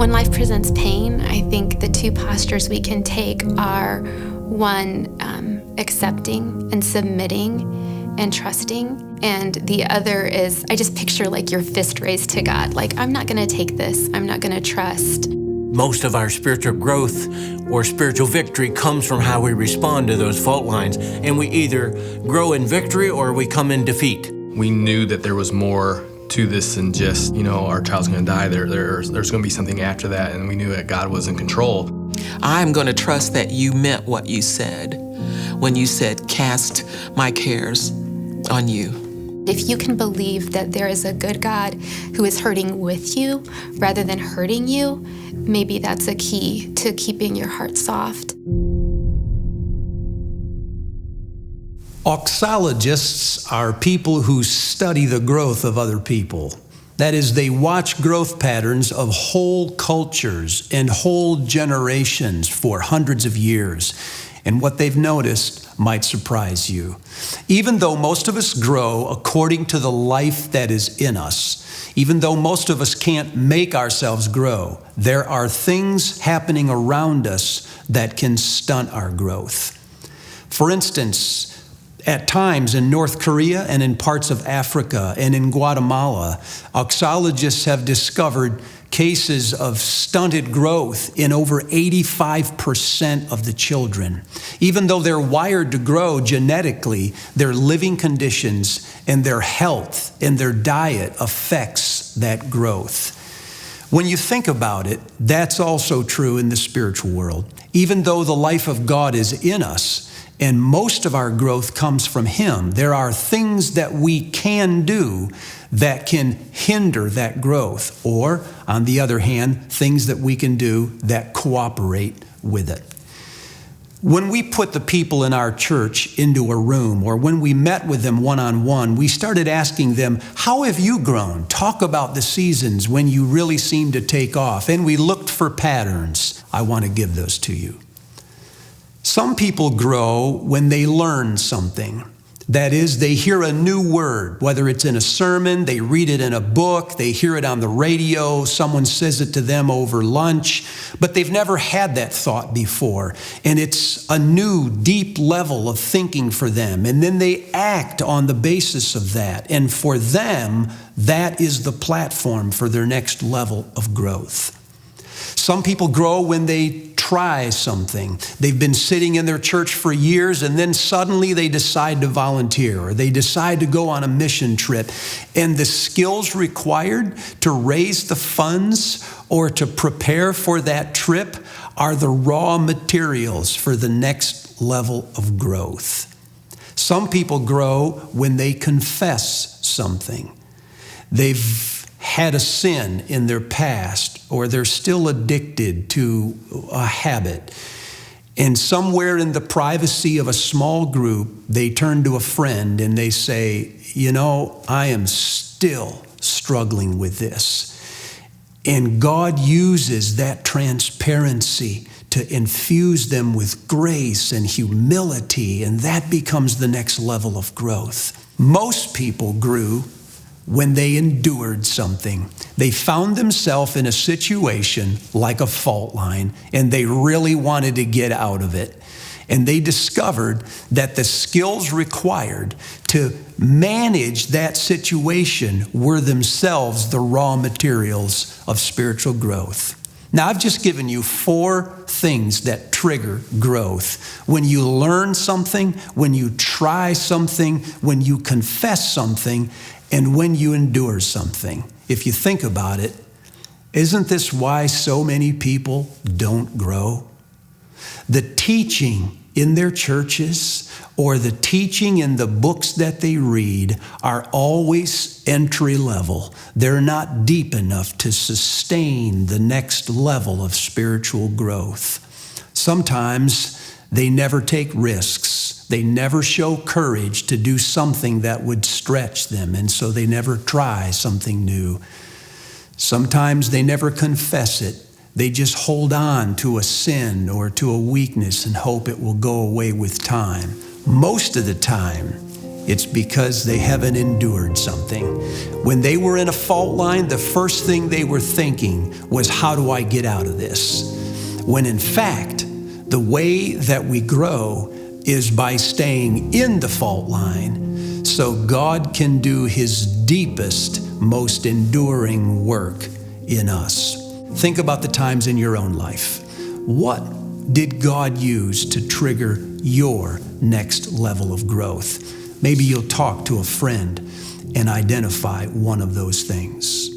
When life presents pain, I think the two postures we can take are one, accepting and submitting and trusting. And the other is, I just picture like your fist raised to God. Like, I'm not going to take this. I'm not going to trust. Most of our spiritual growth or spiritual victory comes from how we respond to those fault lines. And we either grow in victory or we come in defeat. We knew that there was more to this than just, our child's going to die. There's going to be something after that, and we knew that God was in control. I'm going to trust that you meant what you said when you said, cast my cares on you. If you can believe that there is a good God who is hurting with you rather than hurting you, maybe that's a key to keeping your heart soft. Auxologists are people who study the growth of other people. That is, they watch growth patterns of whole cultures and whole generations for hundreds of years. And what they've noticed might surprise you. Even though most of us grow according to the life that is in us, even though most of us can't make ourselves grow, there are things happening around us that can stunt our growth. For instance, at times in North Korea and in parts of Africa and in Guatemala, auxologists have discovered cases of stunted growth in over 85% of the children. Even though they're wired to grow genetically, their living conditions and their health and their diet affects that growth. When you think about it, that's also true in the spiritual world. Even though the life of God is in us, and most of our growth comes from Him, there are things that we can do that can hinder that growth, or, on the other hand, things that we can do that cooperate with it. When we put the people in our church into a room, or when we met with them one-on-one, we started asking them, how have you grown? Talk about the seasons when you really seem to take off. And we looked for patterns. I want to give those to you. Some people grow when they learn something. That is, they hear a new word, whether it's in a sermon, they read it in a book, they hear it on the radio, someone says it to them over lunch, but they've never had that thought before. And it's a new, deep level of thinking for them. And then they act on the basis of that. And for them, that is the platform for their next level of growth. Some people grow when they try something. They've been sitting in their church for years, and then suddenly they decide to volunteer, or they decide to go on a mission trip. And the skills required to raise the funds or to prepare for that trip are the raw materials for the next level of growth. Some people grow when they confess something. They've had a sin in their past, or they're still addicted to a habit. And somewhere in the privacy of a small group, they turn to a friend and they say, I am still struggling with this. And God uses that transparency to infuse them with grace and humility, and that becomes the next level of growth. Most people grew when they endured something. They found themselves in a situation like a fault line, and they really wanted to get out of it. And they discovered that the skills required to manage that situation were themselves the raw materials of spiritual growth. Now, I've just given you 4 things that trigger growth. When you learn something, when you try something, when you confess something, and when you endure something. If you think about it, isn't this why so many people don't grow? The teaching in their churches or the teaching in the books that they read are always entry level. They're not deep enough to sustain the next level of spiritual growth. Sometimes they never take risks. They never show courage to do something that would stretch them, and so they never try something new. Sometimes they never confess it. They just hold on to a sin or to a weakness and hope it will go away with time. Most of the time, It's because they haven't endured something. When they were in a fault line, the first thing they were thinking was, how do I get out of this? When in fact, the way that we grow is by staying in the fault line so God can do his deepest, most enduring work in us. Think about the times in your own life. What did God use to trigger your next level of growth? Maybe you'll talk to a friend and identify one of those things.